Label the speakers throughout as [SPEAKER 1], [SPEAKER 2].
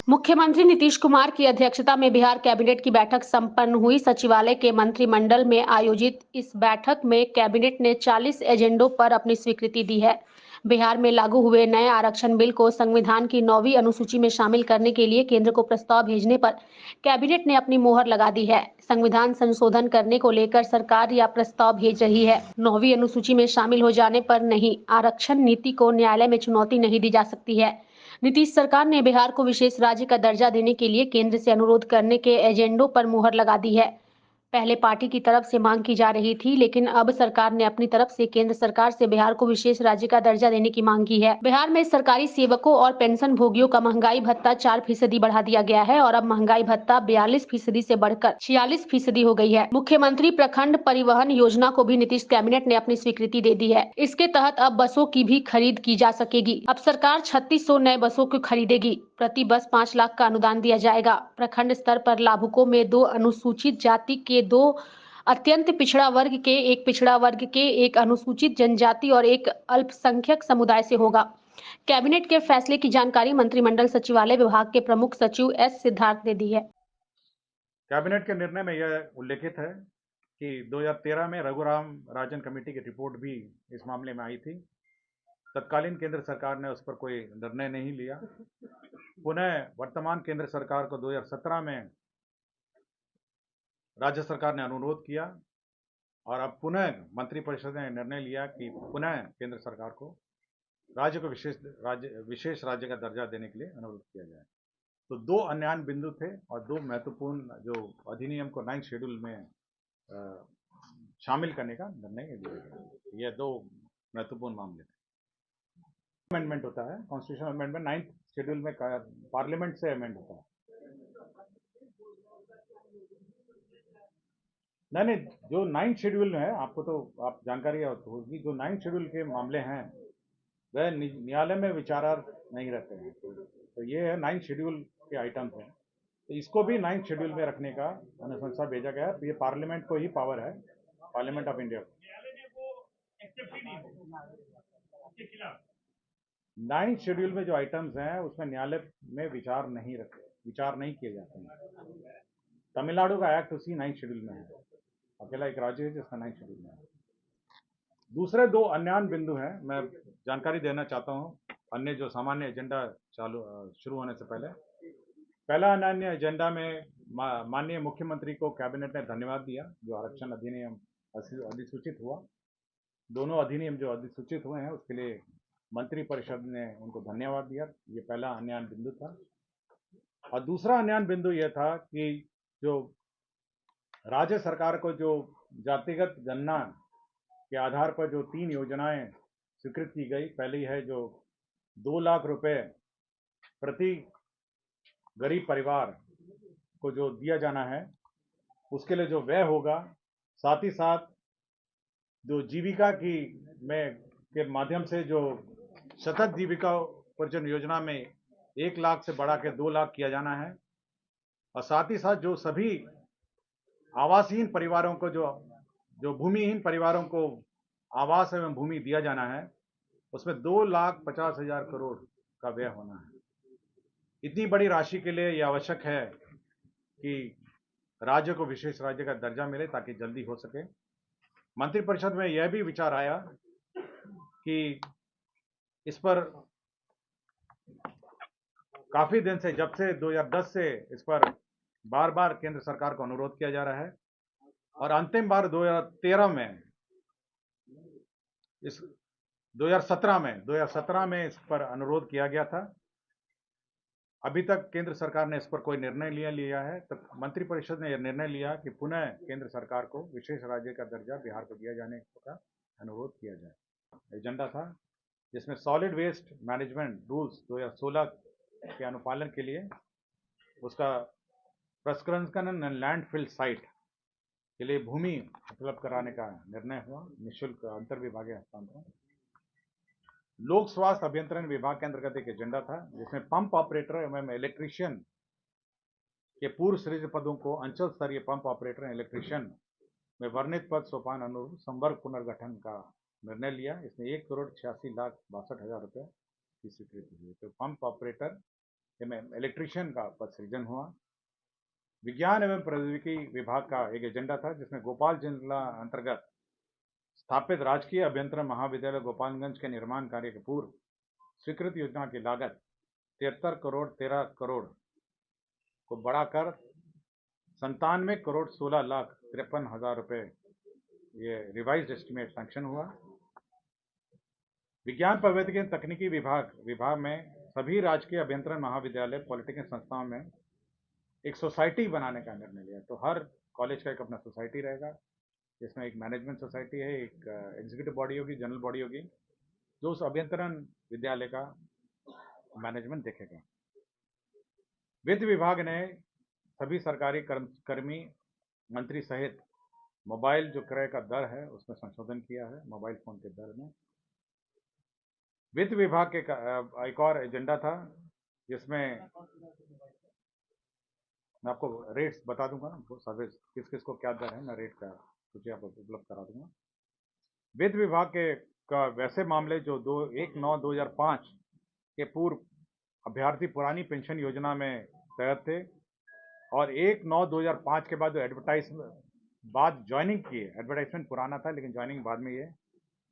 [SPEAKER 1] मुख्यमंत्री नीतीश कुमार की अध्यक्षता में बिहार कैबिनेट की बैठक संपन्न हुई। सचिवालय के मंत्रिमंडल में आयोजित इस बैठक में कैबिनेट ने 40 एजेंडों पर अपनी स्वीकृति दी है। बिहार में लागू हुए नए आरक्षण बिल को संविधान की 9वीं अनुसूची में शामिल करने के लिए केंद्र को प्रस्ताव भेजने पर कैबिनेट ने अपनी मोहर लगा दी है। संविधान संशोधन करने को लेकर सरकार यह प्रस्ताव भेज रही है। 9वीं अनुसूची में शामिल हो जाने पर नहीं, आरक्षण नीति को न्यायालय में चुनौती नहीं दी जा सकती है। नीतीश सरकार ने बिहार को विशेष राज्य का दर्जा देने के लिए केंद्र से अनुरोध करने के एजेंडों पर मुहर लगा दी है। पहले पार्टी की तरफ से मांग की जा रही थी, लेकिन अब सरकार ने अपनी तरफ से केंद्र सरकार से बिहार को विशेष राज्य का दर्जा देने की मांग की है। बिहार में सरकारी सेवकों और पेंशन भोगियों का महंगाई भत्ता 4% बढ़ा दिया गया है और अब महंगाई भत्ता 42% से बढ़कर 46% हो गई है। मुख्यमंत्री प्रखंड परिवहन योजना को भी नीतीश कैबिनेट ने अपनी स्वीकृति दे दी है। इसके तहत अब बसों की भी खरीद की जा सकेगी। अब सरकार 3600 नए बसों को खरीदेगी। प्रति बस 5 लाख का अनुदान दिया जाएगा। प्रखंड स्तर पर लाभुकों में 2 अनुसूचित जाति के, 2 अत्यंत पिछड़ा वर्ग के, 1 पिछड़ा वर्ग के, 1 अनुसूचित जनजाति और 1 अल्पसंख्यक समुदाय से होगा। कैबिनेट के फैसले की जानकारी मंत्रिमंडल सचिवालय विभाग के प्रमुख सचिव एस सिद्धार्थ ने दी है।
[SPEAKER 2] कैबिनेट के निर्णय में यह उल्लेखित है कि 2013 में रघुराम राजन कमेटी की रिपोर्ट भी इस मामले में आई थी। तत्कालीन केंद्र सरकार ने उस पर कोई निर्णय नहीं लिया। पुनः वर्तमान केंद्र सरकार को 2017 में राज्य सरकार ने अनुरोध किया और अब पुनः मंत्रिपरिषद ने निर्णय लिया कि पुनः केंद्र सरकार को राज्य को विशेष राज्य का दर्जा देने के लिए अनुरोध किया जाए। तो 2 अन्यान बिंदु थे और 2 महत्वपूर्ण जो अधिनियम को 9 शेड्यूल में शामिल करने का निर्णय लिया गया। ये 2 महत्वपूर्ण मामले थे। अमेंडमेंट होता है, कॉन्स्टिट्यूशन अमेंडमेंट 9 शेड्यूल में पार्लियामेंट से अमेंड होता है। नहीं, जो 9 शेड्यूल है, आपको तो आप जानकारी होगी, जो 9 शेड्यूल के मामले हैं वह न्यायालय में विचारार्थ नहीं रहते हैं। तो ये है 9 शेड्यूल के आइटम्स हैं, तो इसको भी 9 शेड्यूल में रखने का अनुशंसा भेजा गया। तो ये पार्लियामेंट को ही पावर है, पार्लियामेंट ऑफ इंडिया को। 9 शेड्यूल में जो आइटम्स हैं उसमें न्यायालय में विचार नहीं किए जाते हैं। तमिलनाडु का एक्ट उसी 9 शेड्यूल में है, अकेला एक राज्य है जिसका 9 शेड्यूल में है। दूसरे 2 अन्यान बिंदु हैं, मैं जानकारी देना चाहता हूं अन्य जो सामान्य एजेंडा शुरू होने से पहले। पहला अन्य एजेंडा में माननीय मुख्यमंत्री को कैबिनेट ने धन्यवाद दिया जो आरक्षण अधिनियम अधिसूचित हुआ। दोनों अधिनियम जो अधिसूचित हुए हैं उसके लिए मंत्रिपरिषद ने उनको धन्यवाद दिया। ये पहला अन्यान बिंदु था। और दूसरा अन्यान बिंदु यह था कि जो राज्य सरकार को जो जातिगत गणना के आधार पर जो 3 योजनाएं स्वीकृत की गई, पहली है जो 2 लाख रुपए प्रति गरीब परिवार को जो दिया जाना है, उसके लिए जो व्यय होगा, साथ ही साथ जो जीविका के माध्यम से जो सतत जीविका उपार्जन योजना में 1 लाख से बढ़ा के 2 लाख किया जाना है। और साथ ही साथ जो सभी आवासहीन परिवारों को जो भूमिहीन परिवारों को आवास एवं भूमि दिया जाना है, उसमें 2,50,000 करोड़ का व्यय होना है। इतनी बड़ी राशि के लिए यह आवश्यक है कि राज्य को विशेष राज्य का दर्जा मिले ताकि जल्दी हो सके। मंत्रिपरिषद में यह भी विचार आया कि इस पर काफी दिन से, जब से 2010 से इस पर बार बार केंद्र सरकार को अनुरोध किया जा रहा है और अंतिम बार 2017 में इस पर अनुरोध किया गया था। अभी तक केंद्र सरकार ने इस पर कोई निर्णय लिया है। तो मंत्रिपरिषद ने यह निर्णय लिया कि पुनः केंद्र सरकार को विशेष राज्य का दर्जा बिहार को दिया जाने का अनुरोध किया जाए। एजेंडा था जिसमें सॉलिड वेस्ट मैनेजमेंट रूल्स 2016 के अनुपालन के लिए उसका प्रसंस्करण लैंडफिल साइट के लिए भूमि उपलब्ध कराने का निर्णय हुआ। निःशुल्क अंतर्विभागीय हस्तांतरण। लोक स्वास्थ्य अभियंत्रण विभाग के अंतर्गत एक एजेंडा था जिसमें पंप ऑपरेटर एवं इलेक्ट्रीशियन के पूर्व सृजित पदों को अंचल स्तरीय पंप ऑपरेटर एवं इलेक्ट्रीशियन में वर्णित पद सोपान अनुरूप संवर्ग पुनर्गठन का निर्णय लिया। इसमें 1,86,62,000 रुपये की स्वीकृति हुई। तो पंप ऑपरेटर में इलेक्ट्रीशियन का पद सृजन हुआ। विज्ञान एवं प्रौद्योगिकी विभाग का एक एजेंडा था जिसमें भोपाल जिला अंतर्गत स्थापित राजकीय अभियंत्रण महाविद्यालय गोपालगंज के निर्माण कार्य के पूर्व स्वीकृत योजना की लागत 73 करोड़ 13 करोड़ को बढ़ाकर 97 करोड़ 16 लाख 53,000 रुपये ये रिवाइज्ड एस्टिमेट सैंक्शन हुआ। विज्ञान प्रौद्योगिकी एवं तकनीकी विभाग में सभी राजकीय अभियंत्रण महाविद्यालय पॉलिटेक्निक संस्थाओं में एक सोसाइटी बनाने का निर्णय लिया। तो हर कॉलेज का एक अपना सोसाइटी रहेगा, जिसमें एक मैनेजमेंट सोसाइटी है, एक एग्जीक्यूटिव बॉडी होगी, जनरल बॉडी होगी, जो उस अभियंत्रण विद्यालय का मैनेजमेंट देखेगा। वित्त विभाग ने सभी सरकारी कर्मी मंत्री सहित मोबाइल जो क्रय का दर है उसमें संशोधन किया है, मोबाइल फोन के दर में। वित्त विभाग के एक और एजेंडा था जिसमें मैं आपको रेट्स बता दूंगा, वो सर्विस किस किस को क्या दर है, मैं रेट का सूची आपको उपलब्ध करा दूंगा। वित्त विभाग का वैसे मामले जो 1/9/2005 के पूर्व अभ्यर्थी पुरानी पेंशन योजना में तहत थे और 1/9/2005 के बाद जो ज्वाइनिंग की है, एडवर्टाइजमेंट पुराना था लेकिन ज्वाइनिंग बाद में, ये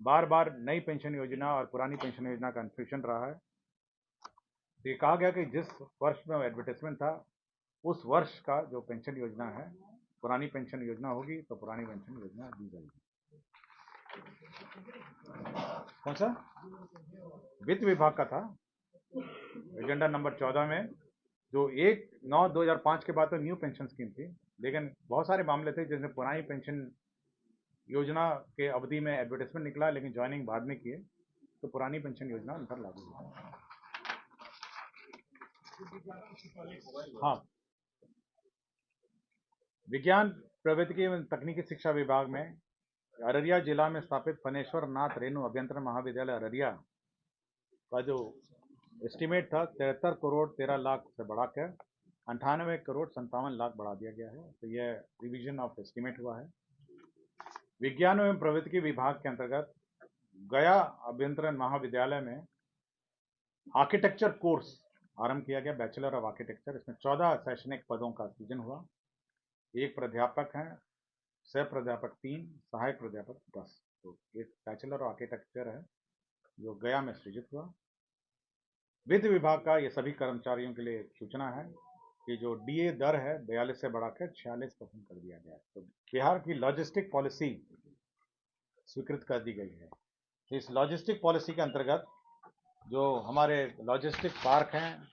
[SPEAKER 2] बार बार नई पेंशन योजना और पुरानी पेंशन योजना का कन्फ्यूजन रहा है। तो ये कहा गया कि जिस वर्ष में एडवर्टाइजमेंट था उस वर्ष का जो पेंशन योजना है, पुरानी पेंशन योजना होगी तो पुरानी पेंशन योजना दी जाएगी। कौन सा वित्त विभाग का था एजेंडा नंबर 14 में, जो 1/9/2005 के बाद तो न्यू पेंशन स्कीम थी, लेकिन बहुत सारे मामले थे जिसमें पुरानी पेंशन योजना के अवधि में एडवर्टाइजमेंट निकला लेकिन ज्वाइनिंग बाद में किए, तो पुरानी पेंशन योजना उन पर लागू हुई। हाँ, विज्ञान प्रौद्योगिकी एवं तकनीकी शिक्षा विभाग में अररिया जिला में स्थापित फनेश्वर नाथ रेणु अभियंत्रण महाविद्यालय अररिया का जो एस्टिमेट था 73 करोड़ 13 लाख से बढ़ाकर 98 करोड़ 57 लाख बढ़ा दिया गया है। तो यह रिवीजन ऑफ एस्टिमेट हुआ है। विज्ञान एवं प्रौद्योगिकी विभाग के अंतर्गत गया अभियंत्रण महाविद्यालय में आर्किटेक्चर कोर्स आरंभ किया गया, बैचलर ऑफ आर्किटेक्चर। इसमें 14 शैक्षणिक पदों का सृजन हुआ। एक प्राध्यापक हैं, सह प्राध्यापक 3, सहायक प्राध्यापक 10। तो एक बैचलर ऑफ आर्किटेक्चर है जो गया में सृजित हुआ। वित्त विभाग का ये सभी कर्मचारियों के लिए सूचना है कि जो डीए दर है 42 से बढ़ाकर 46% कर दिया गया है। तो बिहार की लॉजिस्टिक पॉलिसी स्वीकृत कर दी गई है। तो इस लॉजिस्टिक पॉलिसी के अंतर्गत जो हमारे लॉजिस्टिक पार्क हैं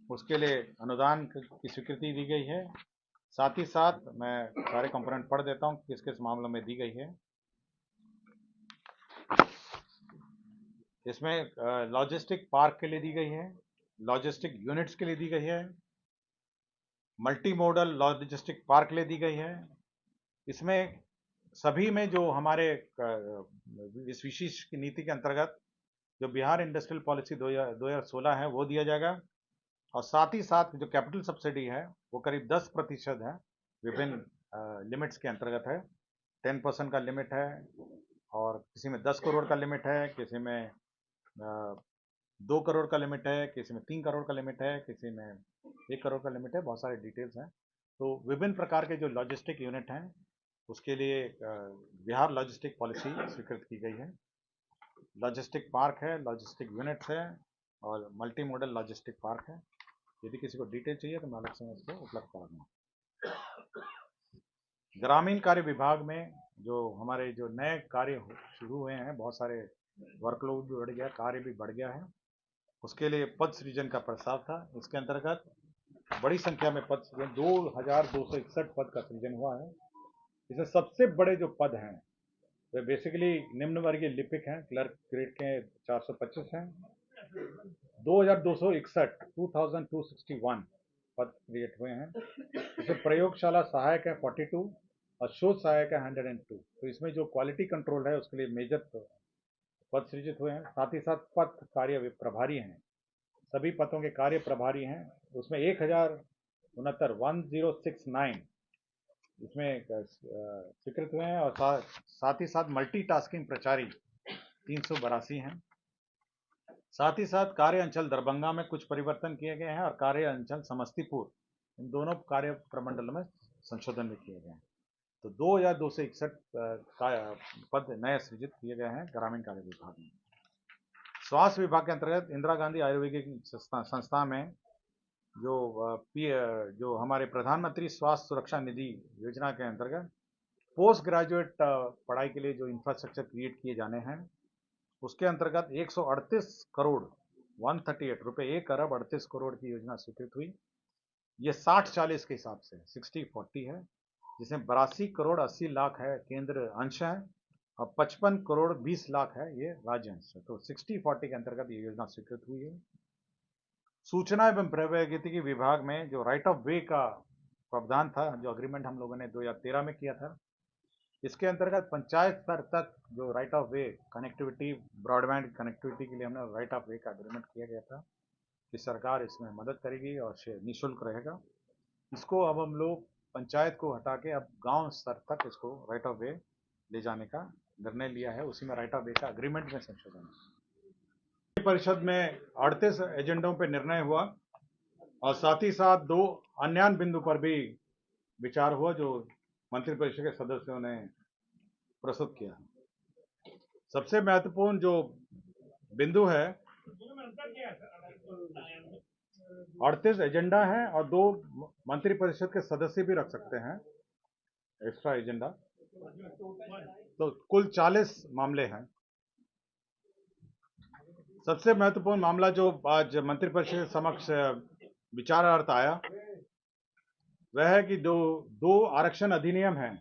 [SPEAKER 2] उसके लिए अनुदान की स्वीकृति दी गई है। साथ ही साथ मैं सारे कंपोनेंट पढ़ देता हूँ किस किस मामलों में दी गई है। इसमें लॉजिस्टिक पार्क के लिए दी गई है, लॉजिस्टिक यूनिट्स के लिए दी गई है, मल्टी मॉडल लॉजिस्टिक पार्क के लिए दी गई है। इसमें सभी में जो हमारे इस विशेष की नीति के अंतर्गत जो बिहार इंडस्ट्रियल पॉलिसी 2016 है वो दिया जाएगा। और साथ ही साथ जो कैपिटल सब्सिडी है वो करीब 10% है, विभिन्न लिमिट्स के अंतर्गत है। 10% का लिमिट है और किसी में 10 करोड़ का लिमिट है, किसी में 2 करोड़ का लिमिट है, किसी में 3 करोड़ का लिमिट है, किसी में 1 करोड़ का लिमिट है। बहुत सारे डिटेल्स हैं। तो विभिन्न प्रकार के जो लॉजिस्टिक यूनिट हैं उसके लिए बिहार लॉजिस्टिक पॉलिसी स्वीकृत की गई है। लॉजिस्टिक पार्क है, लॉजिस्टिक यूनिट्स है और मल्टी मॉडल लॉजिस्टिक पार्क है। यदि किसी को डिटेल चाहिए तो मैं अलग से इसको उपलब्ध करा दूँगा। ग्रामीण कार्य विभाग में जो हमारे जो नए कार्य शुरू हुए हैं, बहुत सारे वर्कलोड भी बढ़ गया, कार्य भी बढ़ गया है, उसके लिए पद सृजन का प्रस्ताव था। इसके अंतर्गत बड़ी संख्या में पद सृजन 2261 पद का सृजन हुआ है। इसमें सबसे बड़े जो पद हैं वे बेसिकली निम्न वर्गीय लिपिक हैं, क्लर्क ग्रेड के 425 हैं। 2261 पद क्रिएट हुए हैं। इसमें प्रयोगशाला सहायक है 42 और शोध सहायक है 102। तो इसमें जो क्वालिटी कंट्रोल है उसके लिए मेजर पद सृजित हुए हैं। साथ ही साथ पद कार्य प्रभारी हैं, सभी पदों के कार्य प्रभारी हैं। उसमें 1069 इसमें स्वीकृत हुए हैं और साथ ही साथ मल्टीटास्किंग प्रचारी 382 हैं। साथ ही साथ कार्य अंचल दरभंगा में कुछ परिवर्तन किए गए हैं और कार्य अंचल समस्तीपुर इन दोनों कार्य प्रमंडल में संशोधन भी किए गए हैं। तो 2,261 पद नए सृजित किए गए हैं ग्रामीण कार्य विभाग में। स्वास्थ्य विभाग के अंतर्गत इंदिरा गांधी आयुर्वेदिक संस्था में जो हमारे प्रधानमंत्री स्वास्थ्य सुरक्षा निधि योजना के अंतर्गत पोस्ट ग्रेजुएट पढ़ाई के लिए जो इंफ्रास्ट्रक्चर क्रिएट किए जाने हैं, उसके अंतर्गत 138 करोड़ 138 रुपये 1 अरब 38 करोड़ की योजना स्वीकृत हुई। ये 60-40 के हिसाब से 60-40 है, जिसमें 82 करोड़ 80 लाख है केंद्र अंश है और 55 करोड़ 20 लाख है ये राज्य अंश है। तो 60-40 के अंतर्गत ये योजना स्वीकृत हुई है। सूचना एवं प्रौद्योगिकी विभाग में जो राइट ऑफ वे का प्रावधान था, जो अग्रीमेंट हम लोगों ने 2013 में किया था, इसके अंतर्गत पंचायत स्तर तक जो right of way connectivity broadband connectivity के लिए हमने राइट ऑफ वे का अग्रीमेंट किया गया था कि सरकार इसमें मदद करेगी और निःशुल्क रहेगा। इसको अब हम लोग पंचायत को हटा के अब गांव स्तर तक इसको राइट ऑफ वे ले जाने का निर्णय लिया है। उसी में राइट ऑफ वे का अग्रीमेंट में संशोधन है। परिषद में 38 एजेंडों पर निर्णय हुआ और साथ ही साथ 2 अन्य बिंदु पर भी विचार हुआ जो मंत्रिपरिषद के सदस्यों ने प्रस्तुत किया। सबसे महत्वपूर्ण जो बिंदु है, 38 एजेंडा है और 2 मंत्रिपरिषद के सदस्य भी रख सकते हैं एक्स्ट्रा एजेंडा, तो कुल 40 मामले हैं। सबसे महत्वपूर्ण मामला जो आज मंत्रिपरिषद के समक्ष विचारार्थ आया वह है कि दो आरक्षण अधिनियम हैं।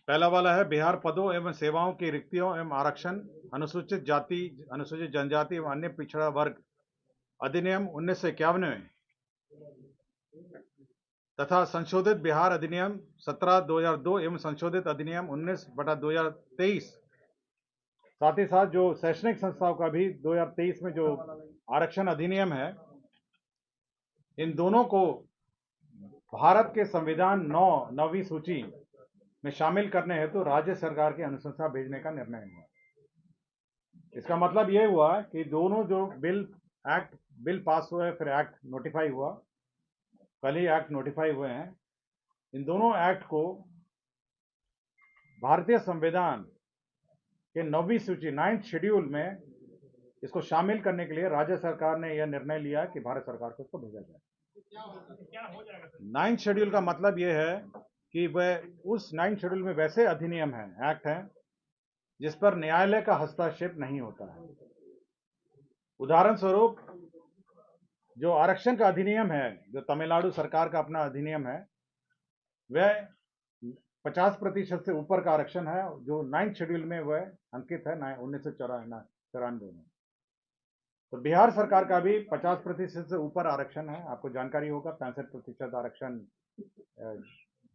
[SPEAKER 2] पहला वाला है बिहार पदों एवं सेवाओं की रिक्तियों एवं आरक्षण अनुसूचित जाति अनुसूचित जनजाति एवं अन्य पिछड़ा वर्ग अधिनियम 1951 में तथा संशोधित बिहार अधिनियम 17/2002 एवं संशोधित अधिनियम 19/2023। साथ ही साथ जो शैक्षणिक संस्थाओं का भी 2023 में जो आरक्षण अधिनियम है, इन दोनों को भारत के संविधान 9वीं सूची में शामिल करने हेतु राज्य सरकार की अनुशंसा भेजने का निर्णय हुआ। इसका मतलब यह हुआ कि दोनों जो बिल पास हुए, फिर एक्ट नोटिफाई हुआ, कल ही एक्ट नोटिफाई हुए हैं, इन दोनों एक्ट को भारतीय संविधान के 9वीं सूची 9th शेड्यूल में इसको शामिल करने के लिए राज्य सरकार ने यह निर्णय लिया कि भारत सरकार को इसको भेजा जाए। 9th शेड्यूल का मतलब यह है कि वह उस 9th शेड्यूल में वैसे अधिनियम हैं, एक्ट हैं, जिस पर न्यायालय का हस्तक्षेप नहीं होता है। उदाहरण स्वरूप जो आरक्षण का अधिनियम है, जो तमिलनाडु सरकार का अपना अधिनियम है, वह 50% से ऊपर का आरक्षण है, जो 9th शेड्यूल में वह अंकित है 1994 में। तो बिहार सरकार का भी 50% से ऊपर आरक्षण है। आपको जानकारी होगा 65% आरक्षण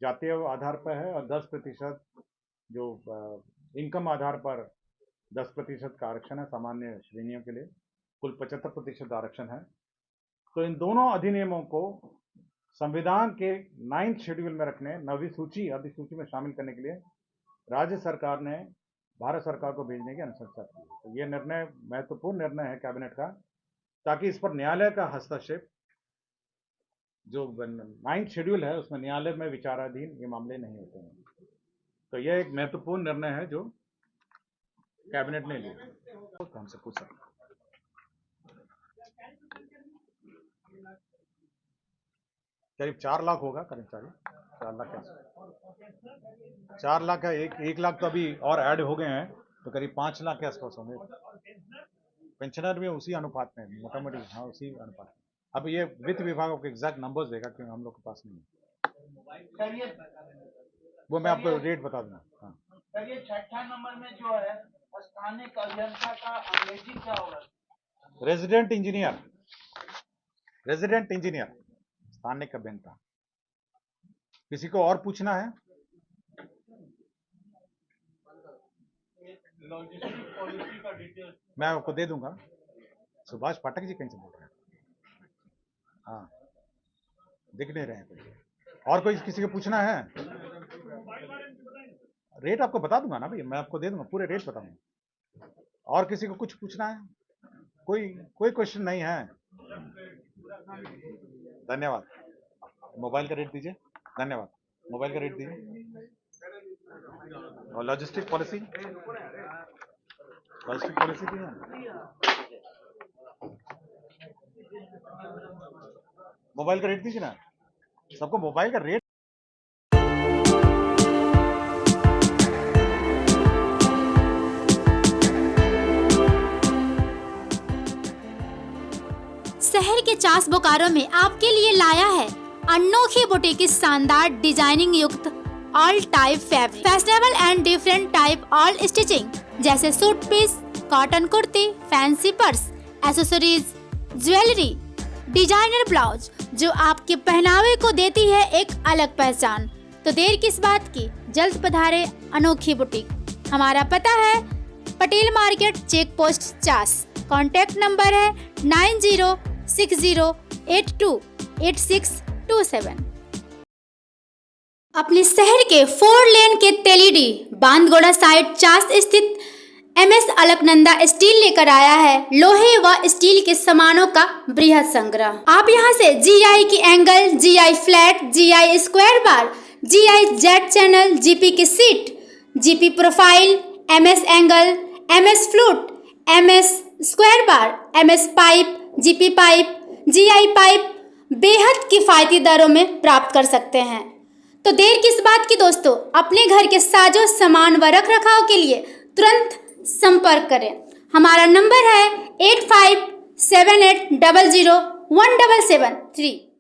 [SPEAKER 2] जातीय आधार पर है और 10% जो इनकम आधार पर 10% का आरक्षण है सामान्य श्रेणियों के लिए, कुल 75% आरक्षण है। तो इन दोनों अधिनियमों को संविधान के 9th शेड्यूल में रखने, 9वीं सूची अधिसूची में शामिल करने के लिए राज्य सरकार ने भारत सरकार को भेजने की अनुशंसा की। तो ये निर्णय महत्वपूर्ण निर्णय है कैबिनेट का, ताकि इस पर न्यायालय का हस्तक्षेप, जो 9th शेड्यूल है उसमें न्यायालय में विचाराधीन ये मामले नहीं होते हैं। तो यह एक महत्वपूर्ण निर्णय है जो कैबिनेट ने लिया। तो हमसे पूछ सकते करीब 4 लाख होगा, करीब 4 लाख के 4 लाख है। 1 लाख तो अभी और ऐड हो गए हैं, तो करीब 5 लाख के आसपास होंगे। पेंशनर भी उसी अनुपात में, मोटा मोटी हाँ उसी अनुपात में। अब ये वित्त विभाग को एग्जैक्ट नंबर्स देगा क्योंकि हम लोग के पास नहीं है, वो मैं आपको रेट बता दूंगा। हाँ
[SPEAKER 3] सर, ये 6ठा नंबर में जो है स्थानिक अभियंता का अंग्रेजी क्या होगा?
[SPEAKER 2] रेजिडेंट इंजीनियर स्थानिक अभियंता। किसी को और पूछना है?
[SPEAKER 3] लॉजिस्टिक पॉलिसी का डिटेल
[SPEAKER 2] मैं आपको दे दूंगा। सुभाष पाठक जी कहीं से बोल रहे हैं? हाँ, दिख नहीं रहे हैं कोई। और कोई किसी को पूछना है? रेट आपको बता दूंगा ना भाई, मैं आपको दे दूंगा, पूरे रेट बताऊंगा। और किसी को कुछ पूछना है? कोई क्वेश्चन नहीं है। धन्यवाद। मोबाइल का रेट दीजिए। धन्यवाद। मोबाइल का रेट दीजिए। और लॉजिस्टिक पॉलिसी दी है। मोबाइल का रेट दीजिए ना, सबको मोबाइल का रेट।
[SPEAKER 4] शहर के चास बोकारो में आपके लिए लाया है अनोखी बुटीक की शानदार डिजाइनिंग युक्त all type fabric, fashionable and different type all stitching, जैसे suit piece, cotton kurti, fancy purse, accessories, jewellery, designer blouse, जो आपके पहनावे को देती है एक अलग पहचान। तो देर किस बात की, जल्द पधारे अनोखी बुटीक। हमारा पता है Patel market, check post Chas. Contact number है 9060828627। अपने शहर के 4 लेन के तेलीडी बांदगोड़ा साइड चास स्थित MS अलकनंदा स्टील लेकर आया है लोहे व स्टील के सामानों का बृहद संग्रह। आप यहां से GI की angle, GI flat, GI square bar, GI jet channel, GP की seat, GP profile, MS angle, MS flute, MS square bar, MS pipe, GP pipe, GI pipe बेहद किफायती दरों में प्राप्त कर सकते हैं। तो देर किस बात की दोस्तों, अपने घर के साजो सामान व रख रखाव के लिए तुरंत संपर्क करें। हमारा नंबर है 8578001773।